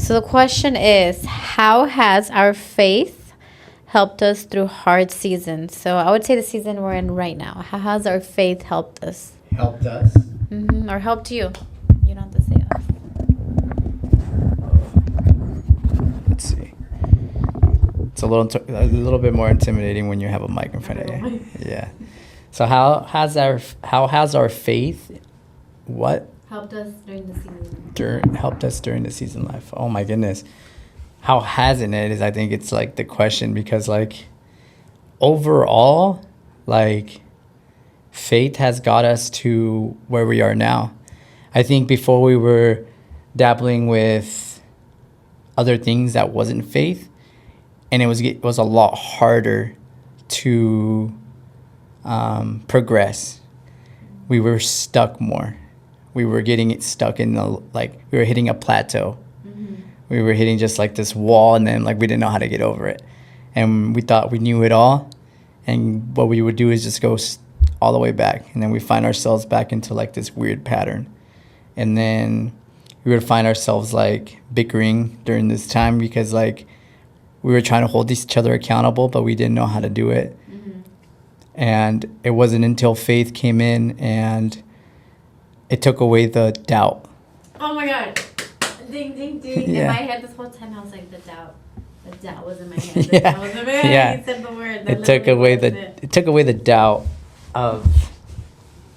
So the question is, how has our faith helped us through hard seasons? So I would say the season we're in right now. How has our faith helped us? Helped us. Or helped you? You don't have to say us. Let's see. It's a little bit more intimidating when you have a mic in front of you. Yeah. So how has our faith Helped us during the season. Helped us during the season life? Oh my goodness. How hasn't it is I think it's like the question, because like overall, like faith has got us to where we are now. I think before we were dabbling with other things that wasn't faith, and it was a lot harder to progress. We were stuck more. We were getting it stuck in we were hitting a plateau. We were hitting just like this wall, and then like we didn't know how to get over it. And we thought we knew it all. And what we would do is just go all the way back. And then we find ourselves back into like this weird pattern. And then we would find ourselves like bickering during this time, because like we were trying to hold each other accountable, but we didn't know how to do it. And it wasn't until faith came in and it took away the doubt. Oh my God. Ding, ding, ding. Yeah. In my head this whole time, I was like, the doubt. The doubt was in my head. The doubt was in my head. Yeah. You said the word. It took away the doubt of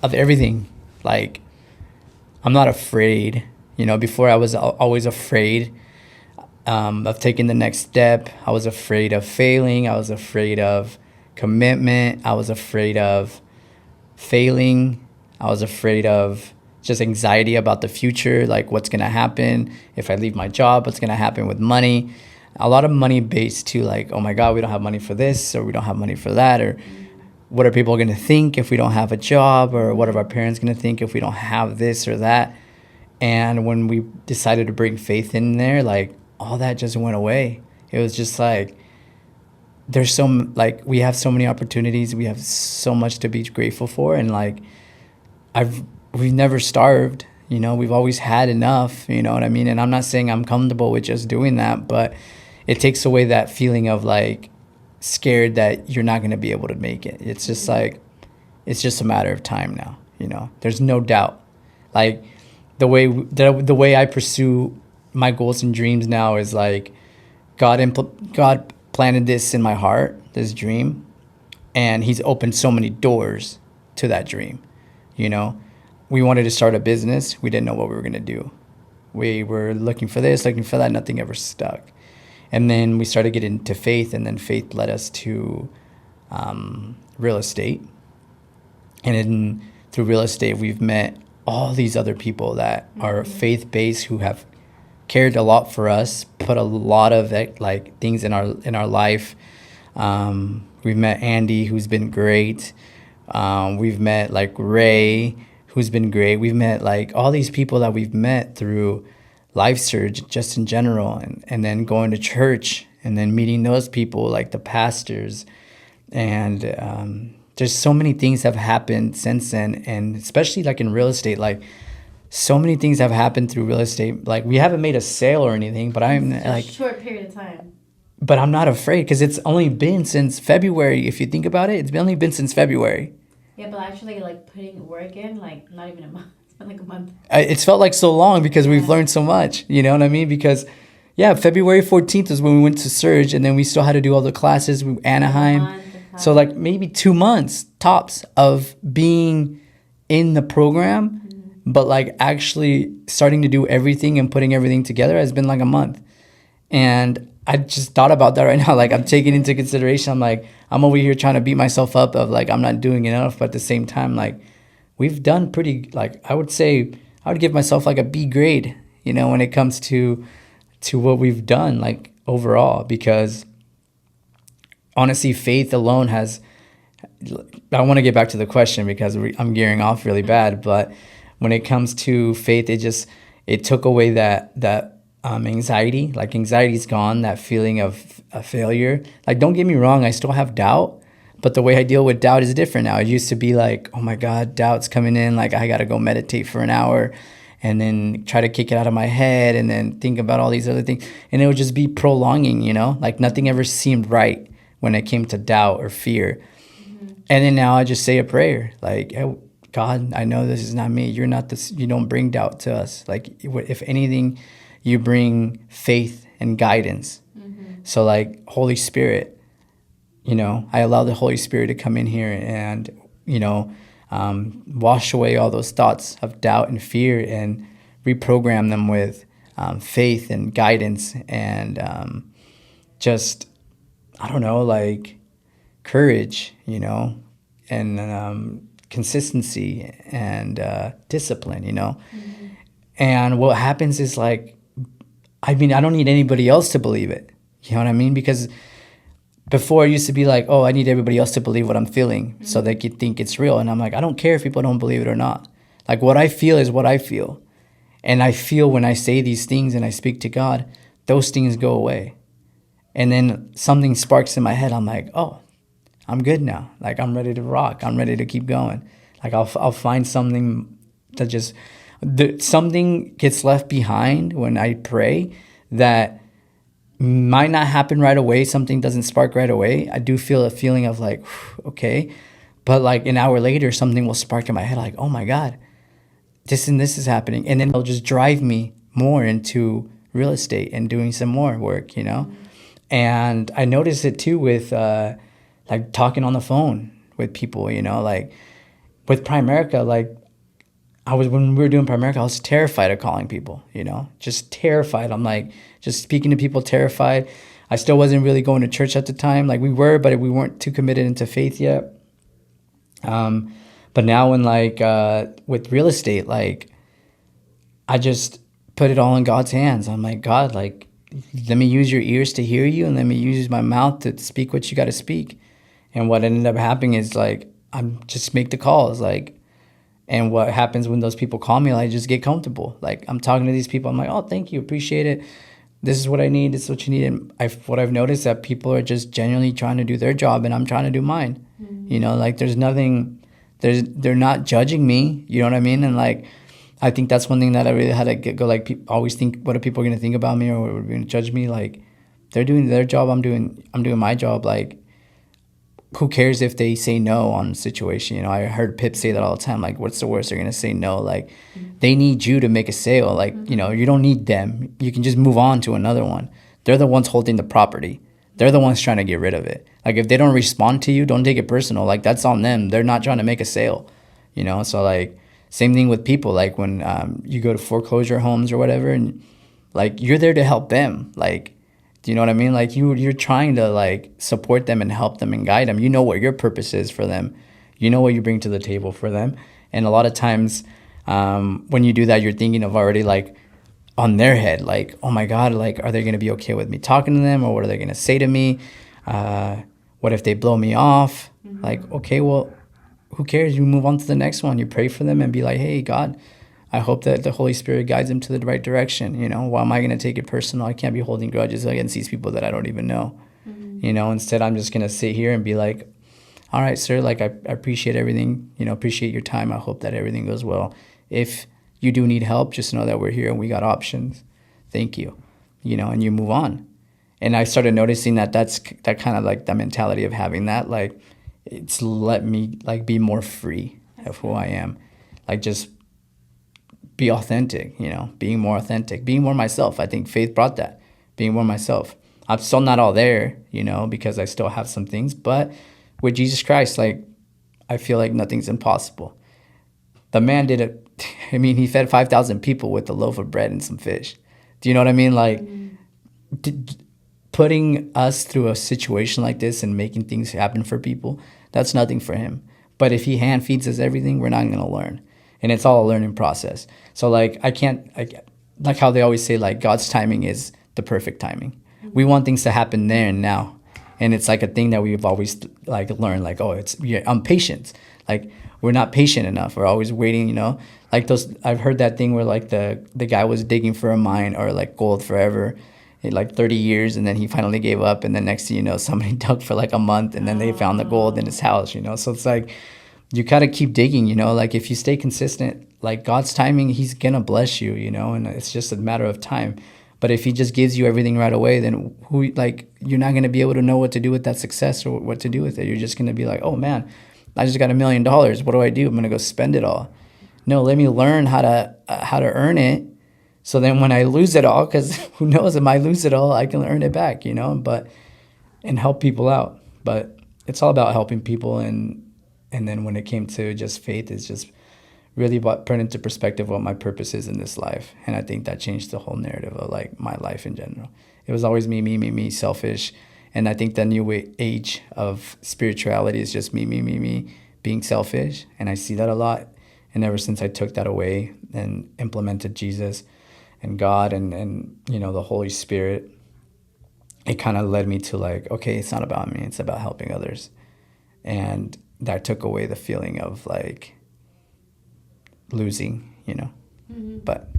everything. Like, I'm not afraid. You know, before I was always afraid of taking the next step. I was afraid of failing. I was afraid of commitment. I was afraid of failing. I was afraid of just anxiety about the future, like what's going to happen if I leave my job, what's going to happen with money. A lot of money based too, like, oh my God, we don't have money for this, or we don't have money for that, or what are people going to think if we don't have a job, or what are our parents going to think if we don't have this or that. And when we decided to bring faith in there, like all that just went away. It was just like, we have so many opportunities. We have so much to be grateful for. And like, we've never starved, you know, we've always had enough, you know what I mean? And I'm not saying I'm comfortable with just doing that, but it takes away that feeling of like scared that you're not going to be able to make it. It's just like, it's just a matter of time now, you know, there's no doubt. Like the way I pursue my goals and dreams now is like, God planted this in my heart, this dream, and he's opened so many doors to that dream, you know? We wanted to start a business. We didn't know what we were going to do. We were looking for this, looking for that. Nothing ever stuck. And then we started getting into faith, and then faith led us to real estate. And then through real estate, we've met all these other people that are faith-based, who have cared a lot for us, put a lot of like things in our life. We've met Andy, who's been great. We've met like Ray, who's been great. We've met like all these people that we've met through Life Surge just in general, and then going to church, and then meeting those people like the pastors. And there's so many things have happened since then, and especially like in real estate, like so many things have happened through real estate. Like we haven't made a sale or anything, but I'm like, short period of time. But I'm not afraid, because it's only been since February. If you think about it, it's only been since February. Yeah, but actually, like, putting work in, like, not even a month. It's been like a month. It's felt like so long, because we've learned so much. You know what I mean? Because, yeah, February 14th is when we went to Surge, and then we still had to do all the classes, Anaheim. So, like, maybe 2 months, tops, of being in the program, but, like, actually starting to do everything and putting everything together has been, like, a month. And I just thought about that right now. Like, I'm taking into consideration, I'm like, I'm over here trying to beat myself up of like, I'm not doing enough. But at the same time, like, we've done pretty, like, I would give myself like a B grade, you know, when it comes to what we've done, like, overall. Because honestly, faith alone has, I want to get back to the question, because I'm gearing off really bad. But when it comes to faith, it took away that anxiety. Like, anxiety's gone, that feeling of a failure. Like, don't get me wrong, I still have doubt, but the way I deal with doubt is different now. It used to be like, oh my God, doubt's coming in, like I gotta go meditate for an hour and then try to kick it out of my head and then think about all these other things. And it would just be prolonging, like nothing ever seemed right when it came to doubt or fear. And then now I just say a prayer like, "Oh, God, I know this is not me. You're not this. You don't bring doubt to us. Like, if anything, you bring faith and guidance." So like Holy Spirit, I allow the Holy Spirit to come in here and, wash away all those thoughts of doubt and fear and reprogram them with faith and guidance and just, I don't know, like courage, and consistency and discipline. And what happens is like, I don't need anybody else to believe it. You know what I mean? Because before it used to be like, oh, I need everybody else to believe what I'm feeling so they could think it's real. And I'm like, I don't care if people don't believe it or not. Like what I feel is what I feel. And I feel when I say these things and I speak to God, those things go away. And then something sparks in my head. I'm like, oh, I'm good now. Like I'm ready to rock. I'm ready to keep going. Like I'll find something that just, something gets left behind when I pray that might not happen right away. Something doesn't spark right away. I do feel a feeling of like, okay. But like an hour later, something will spark in my head like, oh my God, this and this is happening. And then it'll just drive me more into real estate and doing some more work, And I noticed it too with like talking on the phone with people, like with Primerica, like when we were doing Primerica, I was terrified of calling people, just terrified. I'm like, just speaking to people, terrified. I still wasn't really going to church at the time. Like we were, but we weren't too committed into faith yet. But now when like, with real estate, like I just put it all in God's hands. I'm like, God, like, let me use your ears to hear you and let me use my mouth to speak what you got to speak. And what ended up happening is like, I'm just make the calls, like, and what happens when those people call me, like, I just get comfortable. Like I'm talking to these people. I'm like, oh, thank you. Appreciate it. This is what I need. This is what you need. And what I've noticed that people are just genuinely trying to do their job and I'm trying to do mine. Like there's nothing, they're not judging me. You know what I mean? And like, I think that's one thing that I really had to go, like, always think, what are people going to think about me or are going to judge me? Like they're doing their job. I'm doing my job. Like, who cares if they say no on the situation? I heard Pip say that all the time. Like, what's the worst? They're going to say no. Like, they need you to make a sale. Like, you don't need them. You can just move on to another one. They're the ones holding the property. They're the ones trying to get rid of it. Like, if they don't respond to you, don't take it personal. Like, that's on them. They're not trying to make a sale, So, like, same thing with people. Like, when you go to foreclosure homes or whatever, and, like, you're there to help them. Like, do you know what I mean? Like you're trying to like support them and help them and guide them. You know what your purpose is for them. You know what you bring to the table for them. And a lot of times when you do that, you're thinking of already like on their head, like, oh my God, like, are they going to be okay with me talking to them? Or what are they going to say to me? What if they blow me off? Like, okay, well, who cares? You move on to the next one. You pray for them and be like, hey, God, I hope that the Holy Spirit guides them to the right direction. Why am I going to take it personal? I can't be holding grudges against these people that I don't even know. Instead, I'm just going to sit here and be like, all right, sir, like I appreciate everything, appreciate your time. I hope that everything goes well. If you do need help, just know that we're here and we got options. Thank you, and you move on. And I started noticing that that's that kind of like the mentality of having that, like, it's let me like be more free of who I am. Like just be authentic, being more authentic, being more myself. I think faith brought that, being more myself. I'm still not all there, because I still have some things, but with Jesus Christ, like, I feel like nothing's impossible. The man did it. He fed 5,000 people with a loaf of bread and some fish. Do you know what I mean? Like, putting us through a situation like this and making things happen for people, that's nothing for him. But if he hand feeds us everything, we're not going to learn. And it's all a learning process. So, like, like how they always say, like, God's timing is the perfect timing. We want things to happen there and now. And it's like a thing that we've always, like, learned, like, oh, I'm patient. Like, we're not patient enough. We're always waiting, Like I've heard that thing where, like, the guy was digging for a mine or, like, gold forever, in, like, 30 years, and then he finally gave up. And then next thing you know, somebody dug for, like, a month, and then they found the gold in his house, So it's like, you gotta keep digging, you know, like if you stay consistent, like God's timing, he's gonna bless you, you know, and it's just a matter of time. But if he just gives you everything right away, then you're not gonna be able to know what to do with that success or what to do with it. You're just gonna be like, oh man, I just got $1 million. What do? I'm gonna go spend it all. No, let me learn how to earn it. So then when I lose it all, because who knows, if I lose it all, I can earn it back, you know, and help people out. But it's all about helping people. And then when it came to just faith, it's just really what put into perspective what my purpose is in this life. And I think that changed the whole narrative of like my life in general. It was always me, selfish. And I think the new age of spirituality is just me, being selfish. And I see that a lot. And ever since I took that away and implemented Jesus and God and you know, the Holy Spirit, it kind of led me to like, okay, it's not about me, it's about helping others. And that took away the feeling of like losing, you know. Mm-hmm. But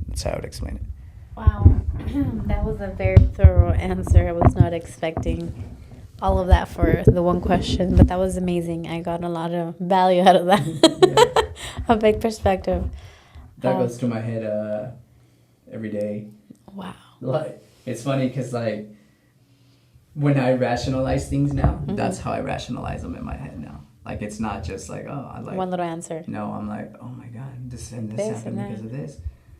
that's how I would explain it. Wow. That was a very thorough answer. I was not expecting all of that for the one question, but that was amazing. I got a lot of value out of that. Yeah. A big perspective. That goes through my head every day. Wow. Like, it's funny because like when I rationalize things now, that's how I rationalize them in my head now. Like it's not just like, oh, I like one little answer. No, I'm like, oh my God, this happened because of this.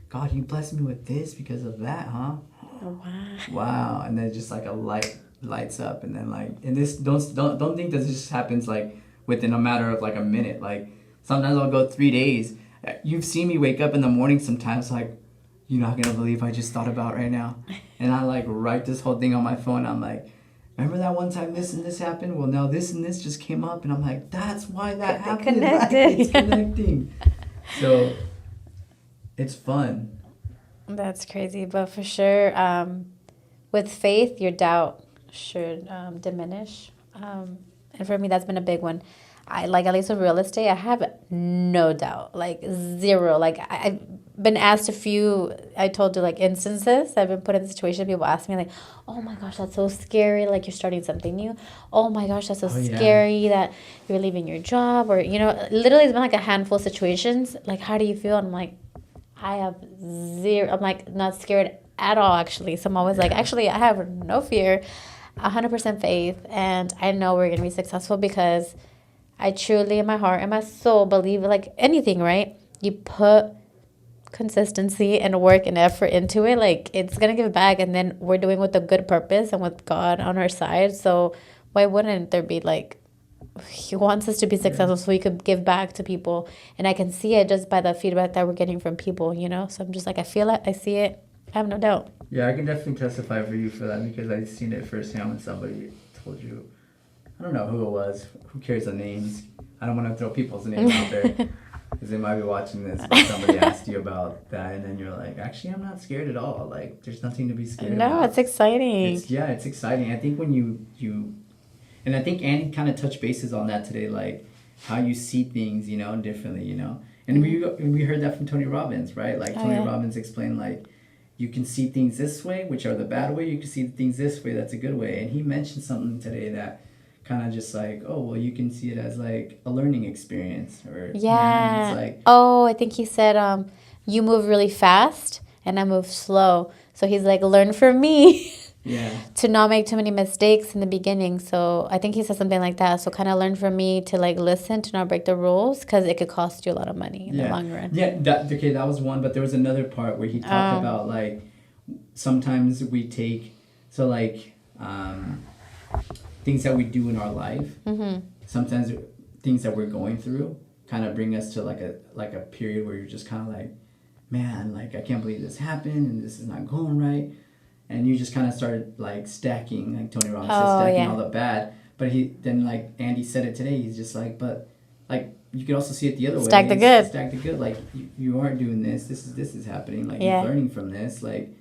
God, you blessed me with this because of that, huh? Oh, wow. Wow. And then just like a light lights up, and then like, and this don't think that this just happens like within a matter of like a minute. Like sometimes I'll go 3 days. You've seen me wake up in the morning sometimes like, you're not gonna believe I just thought about right now. And I like write this whole thing on my phone. I'm like, remember that one time this and this happened? Well, now this and this just came up, and I'm like, that's why that happened. Connected. Like, it's connecting. So it's fun. That's crazy, but for sure, with faith, your doubt should diminish. And for me, that's been a big one. I like, at least with real estate, I have no doubt, like zero. Like I've been asked a few, I told you, like instances. I've been put in a situation. People ask me like, "Oh my gosh, that's so scary! Like you're starting something new. Oh my gosh, that's so scary that you're leaving your job." Or you know, literally, it's been like a handful of situations. Like, how do you feel? And I'm like, I have zero. I'm like not scared at all. Actually, so I'm always like, actually, I have no fear, 100% faith, and I know we're gonna be successful because I truly, in my heart and my soul, believe like anything, right? You put consistency and work and effort into it, like it's gonna give back. And then we're doing with a good purpose and with God on our side. So why wouldn't there be like, he wants us to be successful so we could give back to people. And I can see it just by the feedback that we're getting from people, you know? So I'm just like, I feel it, I see it, I have no doubt. Yeah, I can definitely testify for you for that because I've seen it firsthand when somebody told you. I don't know who it was. Who cares the names? I don't want to throw people's names out there because they might be watching this. But somebody asked you about that, and then you're like, actually, I'm not scared at all. Like, there's nothing to be scared about. No, it's exciting. It's exciting. I think when you and I think Andy kind of touched bases on that today, like how you see things, you know, differently, you know. And we heard that from Tony Robbins, right? Like Tony Robbins explained, like, you can see things this way, which are the bad way. You can see things this way, that's a good way. And he mentioned something today that kind of just like, oh, well, you can see it as like a learning experience, or it's like, I think he said, you move really fast and I move slow. So he's like, learn from me. Yeah. To not make too many mistakes in the beginning. So I think he said something like that. So kind of learn from me to like listen, to not break the rules, because it could cost you a lot of money in the long run. Yeah, that was one. But there was another part where he talked about like sometimes we take, so like things that we do in our life, sometimes things that we're going through kind of bring us to like a period where you're just kind of like, man, like I can't believe this happened and this is not going right. And you just kind of started like stacking, like Tony Robbins said, stacking all the bad. But then like Andy said it today, he's just like, but like you could also see it the other way. Stack the good. Stack the good. Like you aren't doing this. This is happening. Like you're learning from this. Like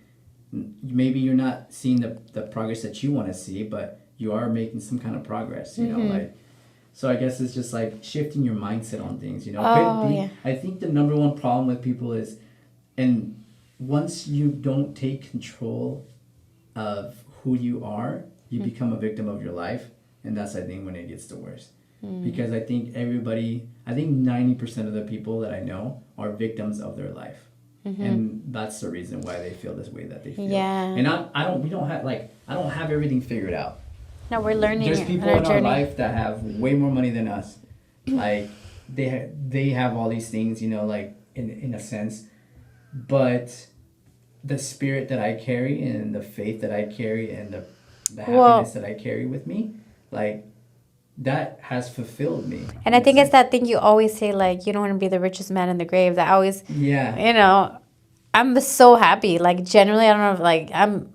maybe you're not seeing the progress that you want to see, but you are making some kind of progress. You know, like. So I guess it's just like shifting your mindset on things. You know, I think the number one problem with people is, and once you don't take control of who you are, you become a victim of your life, and that's, I think, when it gets the worst. because I think 90% of the people that I know are victims of their life. And that's the reason why they feel this way that they feel. Yeah. And we don't have, like, I don't have everything figured out. No, we're learning. There's people in our life that have way more money than us. Like, they have all these things, you know, like, in a sense. But the spirit that I carry and the faith that I carry and the happiness that I carry with me, like, that has fulfilled me. And I think it's that thing you always say, like, you don't want to be the richest man in the grave. That always, you know, I'm so happy. Like, generally, I don't know if, like, I'm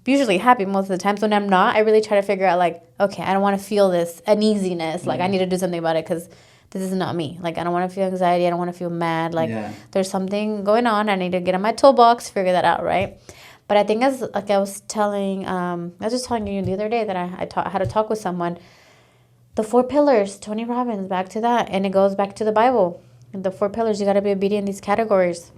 usually happy most of the times. When I'm not, I really try to figure out, like, okay, I don't want to feel this uneasiness. Like, I need to do something about it because this is not me. Like, I don't want to feel anxiety. I don't want to feel mad. Like, there's something going on. I need to get in my toolbox, figure that out, right? But I think I was just telling you the other day that I had a talk with someone. The 4 pillars, Tony Robbins, back to that. And it goes back to the Bible. The 4 pillars, you got to be obedient in these categories.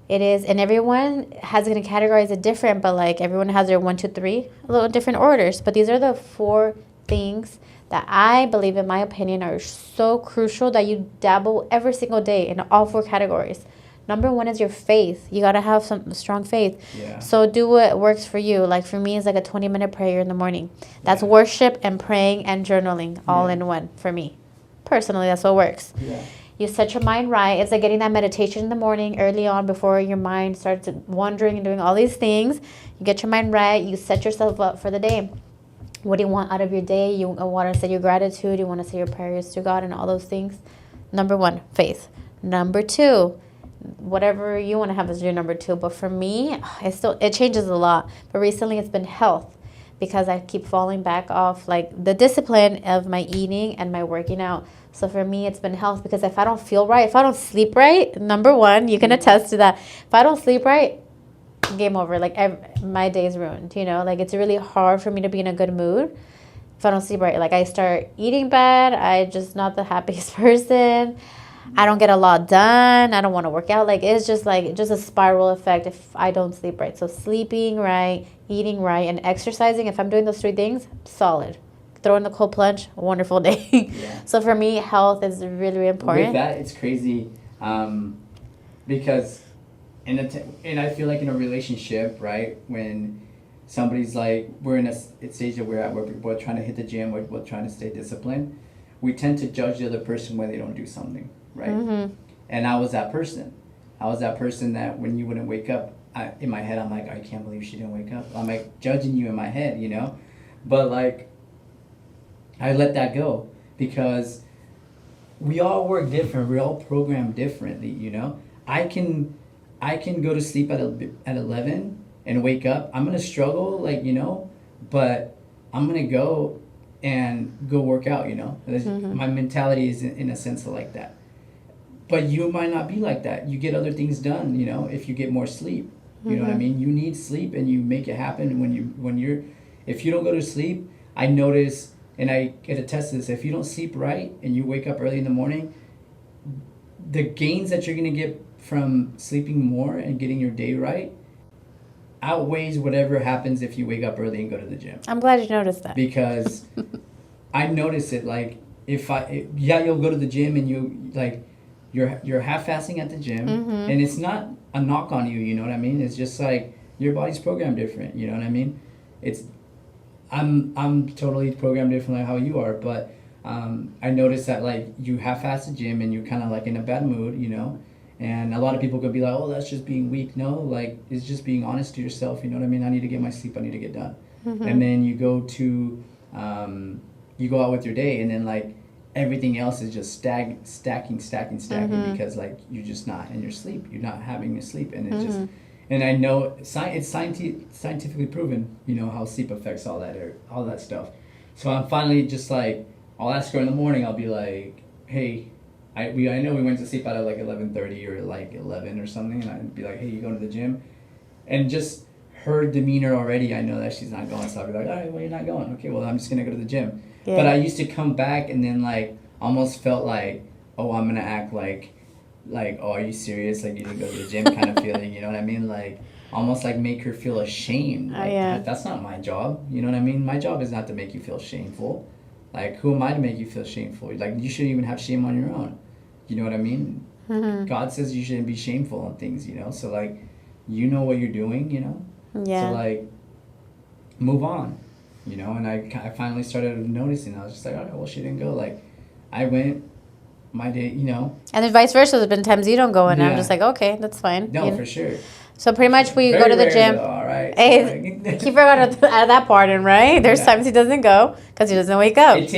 It is, and everyone has going to categorize it different, but like everyone has their 1, 2, 3, a little different orders. But these are the 4 things that I believe, in my opinion, are so crucial that you dabble every single day in all 4 categories. Number 1 is your faith. You got to have some strong faith. Yeah. So do what works for you. Like for me, it's like a 20-minute prayer in the morning. That's worship and praying and journaling all in one for me. Personally, that's what works. Yeah. You set your mind right. It's like getting that meditation in the morning early on before your mind starts wandering and doing all these things. You get your mind right. You set yourself up for the day. What do you want out of your day? You want to say your gratitude. You want to say your prayers to God and all those things. Number 1, faith. Number 2, whatever you want to have as your number 2. But for me, it changes a lot. But recently it's been health, because I keep falling back off like the discipline of my eating and my working out. So for me, it's been health, because if I don't feel right, if I don't sleep right, number 1, you can attest to that. If I don't sleep right, game over. Like my day's ruined, you know? Like it's really hard for me to be in a good mood if I don't sleep right. Like I start eating bad. I just not the happiest person. I don't get a lot done. I don't want to work out. Like it's just a spiral effect if I don't sleep right. So sleeping right, eating right, and exercising. If I'm doing those 3 things, solid. Throw in the cold plunge, a wonderful day. So for me, health is really, really important. With that, it's crazy because and I feel like in a relationship, right, when somebody's like, we're in a stage that we're at where people are trying to hit the gym, we're trying to stay disciplined, we tend to judge the other person when they don't do something, right? And I was that person. I was that person that when you wouldn't wake up, in my head, I'm like, I can't believe she didn't wake up. I'm like judging you in my head, you know? But like, I let that go because we all work different. We're all programmed differently, you know? I can go to sleep at 11 and wake up. I'm going to struggle, like, you know, but I'm going to go work out, you know? My mentality is in a sense like that. But you might not be like that. You get other things done, you know, if you get more sleep. You know what I mean? You need sleep and you make it happen if you don't go to sleep. I notice, and I get attest to this, if you don't sleep right and you wake up early in the morning, the gains that you're going to get from sleeping more and getting your day right outweighs whatever happens if you wake up early and go to the gym. I'm glad you noticed that. Because I notice it, like, you'll go to the gym and you're half-fasting at the gym, and it's not a knock on you, you know what I mean? It's just like your body's programmed different, you know what I mean? I'm totally programmed different like how you are, but I noticed that like you half-fast the gym and you're kind of like in a bad mood, you know? And a lot of people could be like, oh, that's just being weak. No, like it's just being honest to yourself, you know what I mean? I need to get my sleep, I need to get done. And then you go out with your day, and then like everything else is just stacking because like you're just not in your sleep. You're not having your sleep, and it's just, and I know it's scientifically proven, you know, how sleep affects all that stuff. So I'm finally just like, I'll ask her in the morning. I'll be like, hey, I know we went to sleep at like 11:30 or like 11 or something, and I'd be like, hey, you going to the gym? And just her demeanor already, I know that she's not going. So I'll be like, all right, well, you're not going. Okay, well, I'm just gonna go to the gym. Yeah. But I used to come back and then like almost felt like, oh, I'm gonna act like, oh, are you serious? Like you didn't go to the gym kind of feeling, you know what I mean? Like almost like make her feel ashamed. Like, that's not my job, you know what I mean? My job is not to make you feel shameful. Like, who am I to make you feel shameful? Like, you shouldn't even have shame on your own. You know what I mean? God says you shouldn't be shameful on things, you know? So, like, you know what you're doing, you know? Yeah. So, like, move on, you know? And I finally started noticing. I was just like, all right, well, she didn't go. Like, I went my day, you know? And then vice versa. There's been times you don't go, and I'm Yeah. just like, okay, that's fine. No, You know? for sure. So pretty much we Very go to the rare, gym. though, all right? Hey, So, like, keep her out of that pardon, right? There's Yeah. times he doesn't go because he doesn't wake up it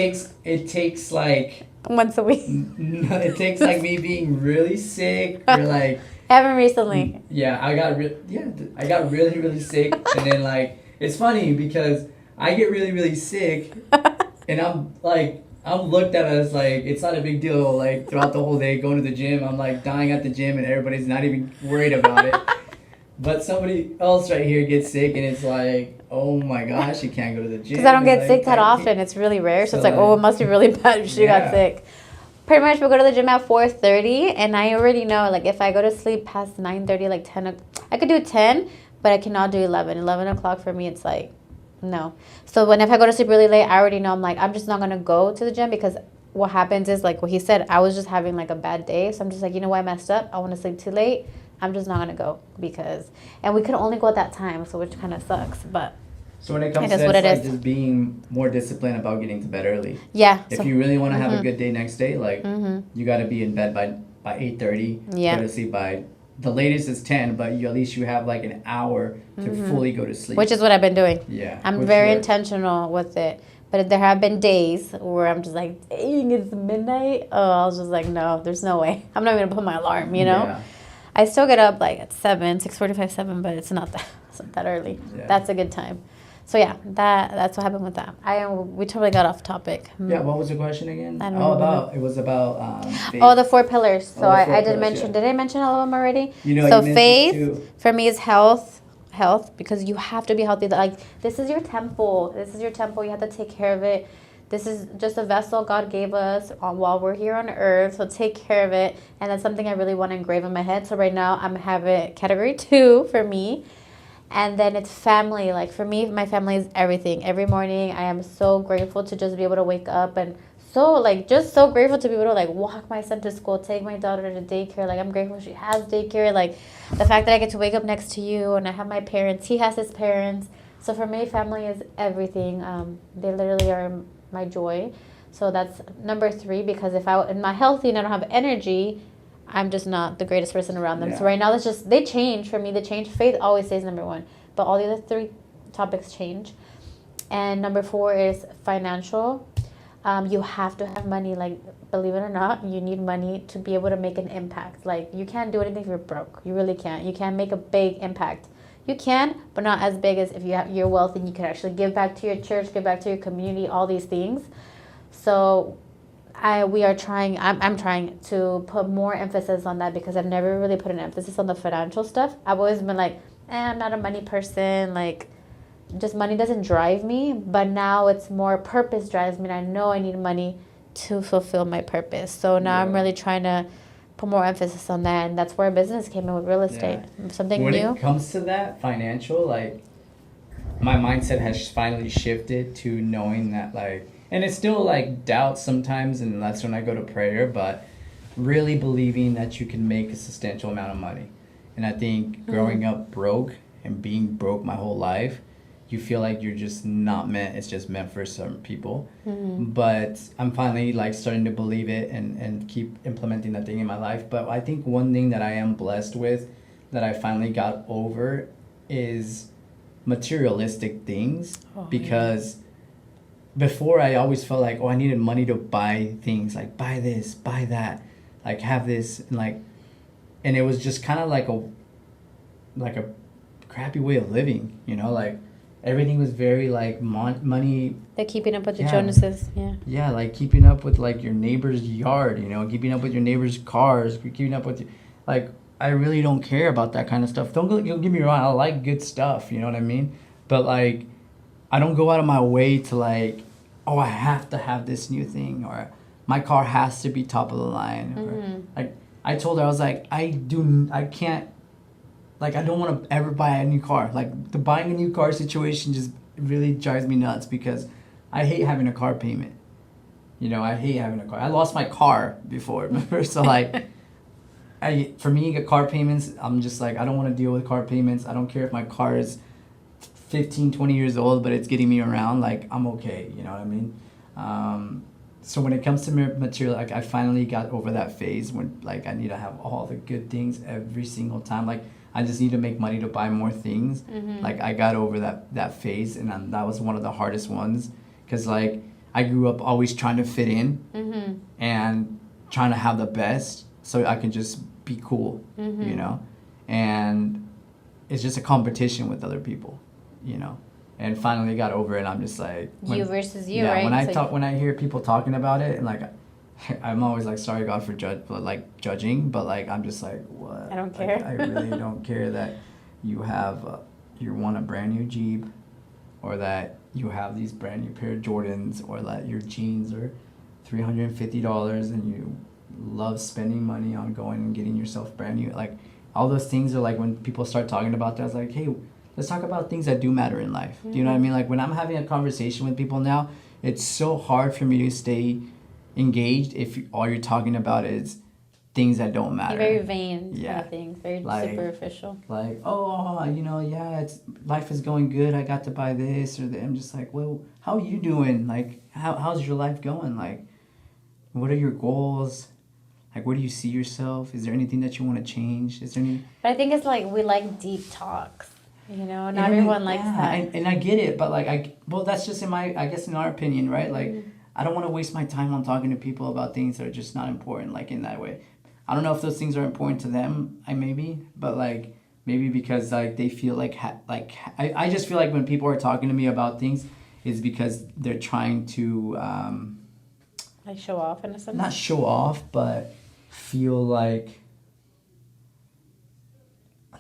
takes like once a week. it takes like me being really sick or like Haven't recently. yeah I got really really sick, and then like it's funny because I get really really sick and I'm looked at as like it's not a big deal, like throughout the whole day going to the gym I'm like dying at the gym and everybody's not even worried about it. But somebody else right here gets sick and it's like, oh my gosh, you can't go to the gym. Because I don't get Like, sick that often. It's really rare. So, So, it's like, like, oh, it must be really bad if she got yeah. sick. Pretty much we go to the gym at 4:30, and I already know, like, if I go to sleep past 9:30, like 10, I could do 10, but I cannot do 11. 11 o'clock for me, it's like, no. So when if I go to sleep really late, I already know I'm like, I'm just not going to go to the gym because what happens is, like what he said, I was just having, like, a bad day. So I'm just like, you know what, I messed up. I want to sleep too late. I'm just not going to go because, and we could only go at that time, so which kind of sucks, but. So when it comes It to is that, what it's it like is. just being more disciplined about getting to bed early. Yeah. If so- you really want to have a good day next day, like you got to be in bed by 8:30. Yeah. Go to sleep by the latest is 10, but at least you have like an hour to fully go to sleep. Which is what I've been doing. Yeah. I'm which very works. intentional with it. But there have been days where I'm just like, dang, it's midnight. Oh, I was just like, no, there's no way. I'm not going to put my alarm, you know? Yeah. I still get up like at 7, 6:45, 7, but it's not that early. Yeah. That's a good time. So yeah, that's what happened with that. We totally got off topic. Yeah. What was the question again? I don't remember. It was about faith. Oh, the 4 pillars. So Oh, the 4 I did pillars, mention. yeah. Did I mention all of them already? You know, so you mentioned faith too. for me is health, because you have to be healthy. Like this is your temple. This is your temple. You have to take care of it. This is just a vessel God gave us while we're here on earth. So take care of it. And that's something I really want to engrave in my head. So right now I'm having category 2 for me. And then it's family. Like for me, my family is everything. Every morning I am so grateful to just be able to wake up and just so grateful to be able to like walk my son to school, take my daughter to daycare. Like I'm grateful she has daycare. Like the fact that I get to wake up next to you and I have my parents, he has his parents. So for me, family is everything. They literally are my joy. So that's number 3, because if I'm not healthy and I don't have energy, I'm just not the greatest person around them. Yeah. So right now, they change for me. They change. Faith always stays number 1, but all the other 3 topics change. And number 4 is financial. You have to have money. Like, believe it or not, you need money to be able to make an impact. Like, you can't do anything if you're broke. You really can't. You can't make a big impact. You can, but not as big as if you're wealthy and you can actually give back to your church, give back to your community, all these things. So I'm trying to put more emphasis on that because I've never really put an emphasis on the financial stuff. I've always been like, I'm not a money person. Like, just money doesn't drive me. But now it's more purpose drives me. And I know I need money to fulfill my purpose. So now I'm really trying to put more emphasis on that. And that's where business came in with real estate. Something when new. it comes to that financial, like my mindset has finally shifted to knowing that like, and it's still like doubt sometimes, and that's when I go to prayer, but really believing that you can make a substantial amount of money. And I think growing up broke and being broke my whole life, you feel like you're just not meant, it's just meant for some people. But I'm finally like starting to believe it and keep implementing that thing in my life. But I think one thing that I am blessed with that I finally got over is materialistic things. Because before I always felt like, I needed money to buy things, like buy this, buy that, like have this, and it was just kind of like a crappy way of living, you know, like everything was very like money. They're keeping up with the Yeah. Jonases. Yeah, like keeping up with like your neighbor's yard, you know, keeping up with your neighbor's cars, keeping up with like I really don't care about that kind of stuff. Don't get me wrong, I like good stuff, you know what I mean? But like I don't go out of my way to like, I have to have this new thing, or my car has to be top of the line. Or, like I told her, I was like, I can't, like I don't want to ever buy a new car. Like the buying a new car situation just really drives me nuts because I hate having a car payment. You know, I hate having a car. I lost my car before, remember? So like, for me, car payments, I'm just like, I don't want to deal with car payments. I don't care if my car is 15, 20 years old, but it's getting me around. Like, I'm okay. You know what I mean? So when it comes to material, like I finally got over that phase when like I need to have all the good things every single time. Like I just need to make money to buy more things. Like I got over that phase, and that was one of the hardest ones, because like I grew up always trying to fit in and trying to have the best so I can just be cool, you know, and it's just a competition with other people, you know. And finally got over it. I'm just like, you versus you, yeah, right? When I hear people talking about it, and like I'm always like, sorry God for judging, but like I'm just like, what? I don't Like, care. I really don't care that you have you want a brand new Jeep, or that you have these brand new pair of Jordans, or that your jeans are $350 and you love spending money on going and getting yourself brand new. Like all those things are like, when people start talking about that, it's like, hey, let's talk about things that do matter in life. Do you know what I mean? Like when I'm having a conversation with people now, it's so hard for me to stay engaged if all you're talking about is things that don't matter. You're very vain, Yeah. kind of things, very Like- superficial. Like, oh, you know, yeah, life is going good. I got to buy this or that. I'm just like, well, how are you doing? Like, how's your life going? Like, what are your goals? Like, where do you see yourself? Is there anything that you want to change? Is there any? But I think it's like we like deep talks, you know. Not And I mean, everyone likes yeah, that. and I get it, but like well, that's just I guess in our opinion, right? Like, I don't want to waste my time on talking to people about things that are just not important, like in that way. I don't know if those things are important to them, but like maybe because like they feel like I just feel like when people are talking to me about things, it's because they're trying to Like show off in a sense. not show off, but feel like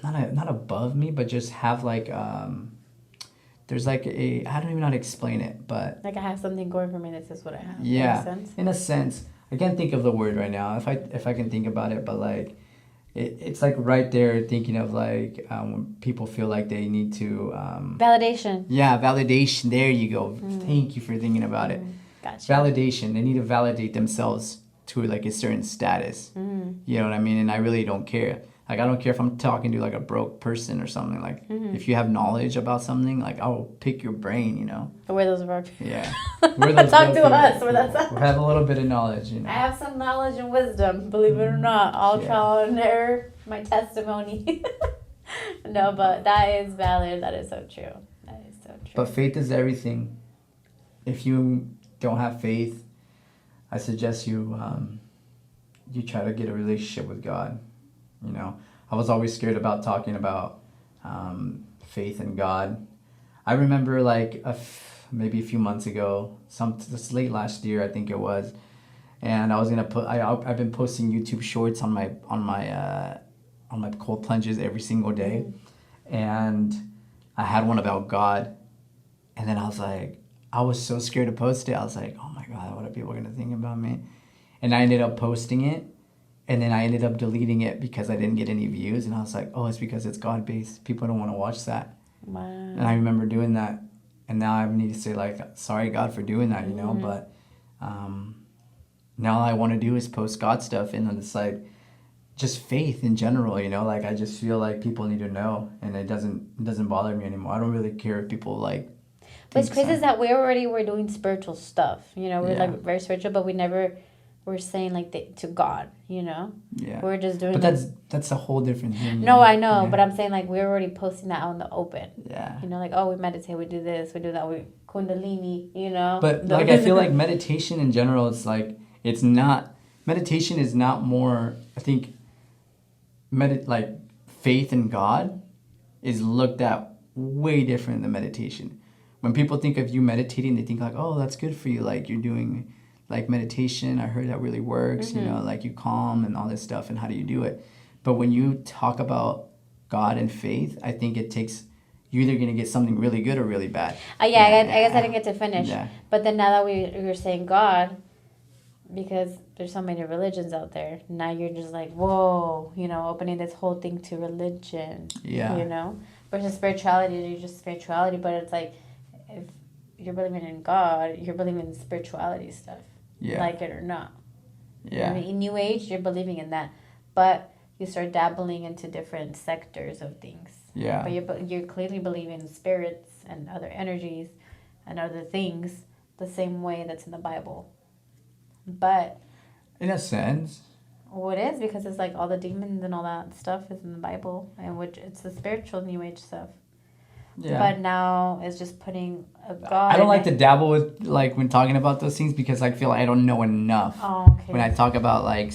not above me, but just have like there's like I don't even know how to explain it, but Like I have something going for me. This is what I have. yeah, Makes sense. in a sense. I can't think of the word right now. If I can think about it, but like it's like right there, thinking of like when people feel like they need to Validation. yeah, validation. There you go. Thank you for thinking about it. Gotcha. Validation. They need to validate themselves to like a certain status. You know what I mean? And I really don't care. Like I don't care if I'm talking to like a broke person or something. Like if you have knowledge about something, like I'll pick your brain. You know? But we're those broke. Yeah. We're those Talk to broke us. people. We're that's. We have a little bit of knowledge. You know? I have some knowledge and wisdom, believe it or not. All Yeah. trial and error, my testimony. No, but that is valid. That is so true. That is so true. But faith is everything. If you don't have faith, I suggest you you try to get a relationship with God. You know, I was always scared about talking about faith in God. I remember like maybe a few months ago, this late last year, I think it was, and I was gonna I've been posting YouTube shorts on my cold plunges every single day, and I had one about God, and then I was so scared to post it. I was like, oh my God, what are people gonna think about me? And I ended up posting it, and then I ended up deleting it because I didn't get any views, and I was like, oh, it's because it's God based. People don't want to watch that. Wow. And I remember doing that, and now I need to say like, sorry God for doing that, you know. But now all I want to do is post God stuff, and then it's like just faith in general, you know. Like I just feel like people need to know, and it doesn't bother me anymore. I don't really care if people like. But it's crazy is that we already were doing spiritual stuff. You know, we're Yeah. like very spiritual, but we never were saying like to God. You know. Yeah. We're just doing. But that's a whole different thing. No, I know, Yeah. but I'm saying like we're already posting that out in the open. Yeah. You know, like oh, we meditate, we do this, we do that, we kundalini. You know. But like I feel like meditation in general, it's like it's not meditation is not more. I think like faith in God is looked at way different than meditation. When people think of you meditating, they think like, oh, that's good for you. Like you're doing like meditation. I heard that really works. You know, like you calm and all this stuff. And how do you do it? But when you talk about God and faith, I think it takes you're either gonna get something really good or really bad. I guess I didn't get to finish. Yeah. But then now that we were saying God, because there's so many religions out there, now you're just like, whoa, you know, opening this whole thing to religion. Yeah. You know? Versus spirituality, you're just spirituality, but it's like if you're believing in God, you're believing in spirituality stuff. Yeah. like it or not. Yeah. I mean, in New Age, you're believing in that, but you start dabbling into different sectors of things. Yeah. But you're clearly believing in spirits and other energies and other things the same way that's in the Bible. But In a sense. well, it is because it's like all the demons and all that stuff is in the Bible, and which it's the spiritual New Age stuff. Yeah. But now it's just putting a God. I don't like to dabble with like when talking about those things because I feel like I don't know enough. Oh, okay. When I talk about like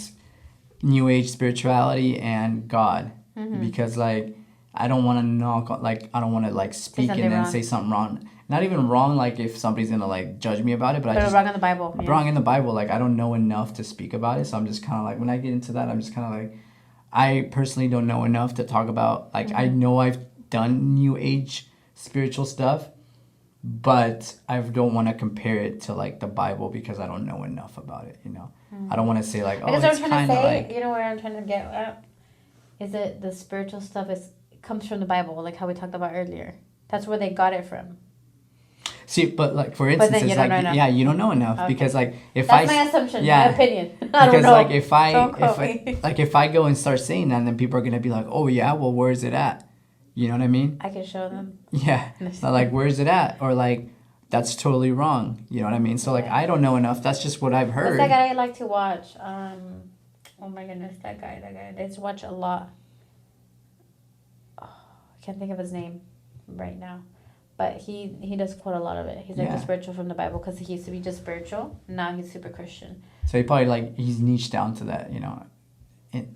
New Age spirituality and God, because like I don't want to knock like I don't want to like speak and then wrong. say something wrong. Not even wrong like if somebody's gonna like judge me about it, but I just wrong in the Bible. Yeah. wrong in the Bible. Like I don't know enough to speak about it, so I'm just kind of like when I get into that, I'm just kind of like I personally don't know enough to talk about. Like I know I've done New Age spiritual stuff, but I don't want to compare it to like the Bible because I don't know enough about it. You know, I don't want to say like oh Because it's I'm trying kind to of say, like you know, where I'm trying to get at is that the spiritual stuff comes from the Bible, like how we talked about earlier. That's where they got it from. see, but like for then instance, you it's don't like know enough. yeah, you don't know enough Okay. because like if That's I my assumption, yeah, my opinion. I don't because know. like if Don't quote me. I go and start saying that, then people are gonna be like, oh yeah, well where's it at? You know what I mean? I can show them. Yeah. So like where's it at? Or like that's totally wrong. You know what I mean? So like I don't know enough. That's just what I've heard. What's that guy I like to watch? Oh my goodness, that guy. I just watch a lot. Oh, I can't think of his name right now. But he does quote a lot of it. He's like the spiritual from the Bible because he used to be just spiritual. Now he's super Christian. So he probably like he's niched down to that, you know,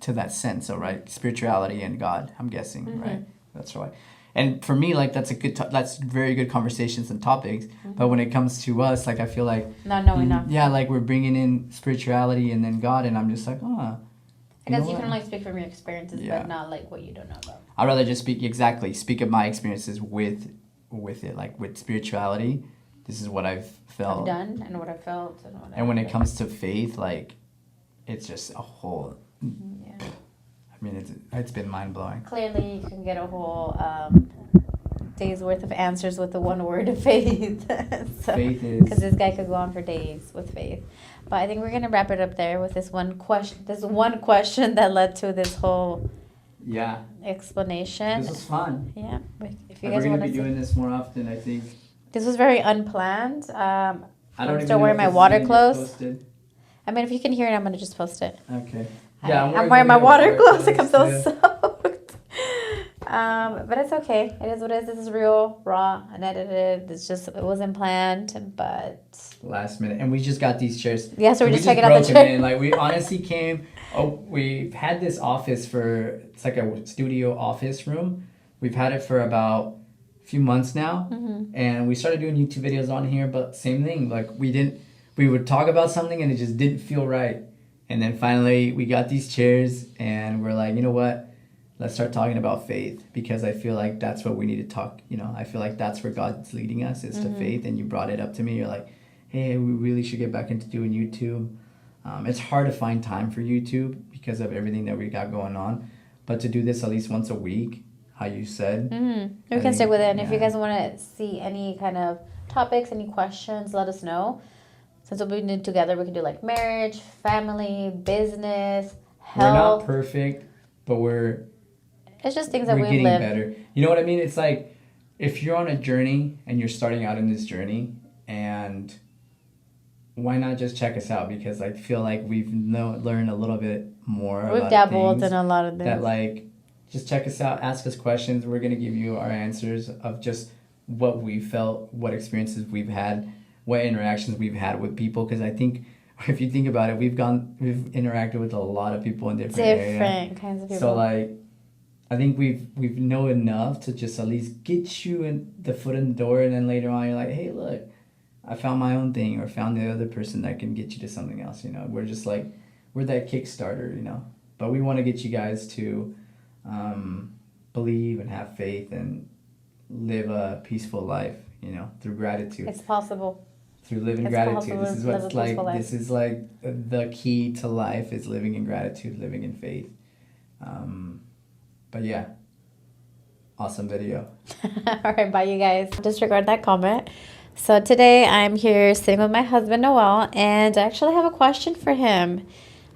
to that sense, so right, spirituality and God. I'm guessing, right? That's right. And for me, like that's that's very good conversations and topics. But when it comes to us, like I feel like not knowing enough. Yeah, like we're bringing in spirituality and then God, and I'm just like, oh. I guess you can only speak from your experiences, Yeah. but not like what you don't know about. I'd rather just speak of my experiences with it, like with spirituality. This is what I've felt. I've done and what I felt And when it comes to faith, like it's just a whole. Yeah. I mean, it's been mind blowing. Clearly, you can get a whole day's worth of answers with the one word of faith. Faith is because this guy could go on for days with faith. But I think we're gonna wrap it up there with this one question. This one question that led to this whole explanation. This was fun. Yeah, if you We're guys gonna want be to doing this more often, I think. This was very unplanned. I don't I'm even still know wearing if my this is water gonna get clothes. posted. I mean, if you can hear it, I'm gonna just post it. Okay. I'm wearing my water clothes. Like I'm so soaked. But it's okay. It is what it is. This is real, raw, unedited. It wasn't planned, but Last minute, and we just got these chairs. Yeah, so we're just checking out broke the them chair. in. Like we honestly came. Oh, we've had this office it's like a studio office room. We've had it for about a few months now, and we started doing YouTube videos on here. But same thing, like we would talk about something and it just didn't feel right. And then finally we got these chairs and we're like, you know what? Let's start talking about faith because I feel like that's what we need to talk. You know, I feel like that's where God's leading us is to faith. And you brought it up to me. You're like, hey, we really should get back into doing YouTube. It's hard to find time for YouTube because of everything that we got going on. But to do this at least once a week, how you said. We can stick with it. And if you guys want to see any kind of topics, any questions, let us know. Since we'll be doing together, we can do like marriage, family, business, health. We're not perfect, but it's just things that we're we've getting lived. better. You know what I mean? It's like if you're on a journey and you're starting out in this journey, and why not just check us out? Because I feel like we've learned a little bit more. We've dabbled in a lot of things. That like, just check us out, ask us questions. We're gonna give you our answers of just what we felt, what experiences we've had, what interactions we've had with people. Because I think if you think about it, we've interacted with a lot of people in different areas. Kinds of people. So like, I think we've know enough to just at least get you in the foot in the door, and then later on you're like, hey, look, I found my own thing, or found the other person that can get you to something else. You know, we're just like, we're that Kickstarter, you know. But we want to get you guys to believe and have faith and live a peaceful life, you know, through gratitude. It's possible. Through living gratitude. This is what's like. This is like the key to life is living in gratitude, living in faith. But yeah, awesome video. All right, bye, you guys. Disregard that comment. So today I'm here sitting with my husband Noel, and I actually have a question for him.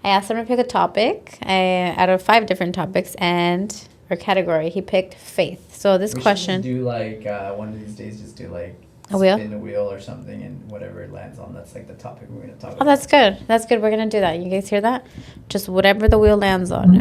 I asked him to pick a topic out of 5 different topics and or category. He picked faith. So this We question, should just do like one of these days, just do like a wheel. spin the wheel or something, and whatever it lands on, that's like the topic we're gonna talk Oh, about. that's good. That's good. We're gonna do that. You guys hear that? Just whatever the wheel lands on.